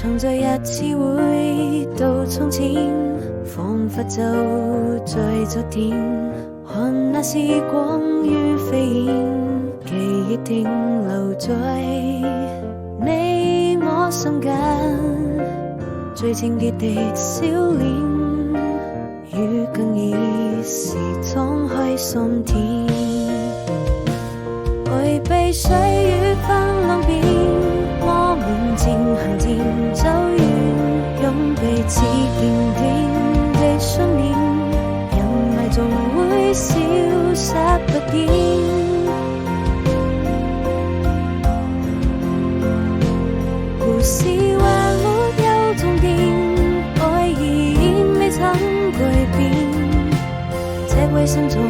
常在日子回到從前，彷彿就在昨天，看那時光如飛燕，記憶停留在你我心間，最清潔的笑臉，如更易時敞開心田，回避歲月分兩邊，我們漸行漸走遠，用彼此堅定的信念，人愛總會消失不見。故事還沒有終點，愛已未曾改變，這位心中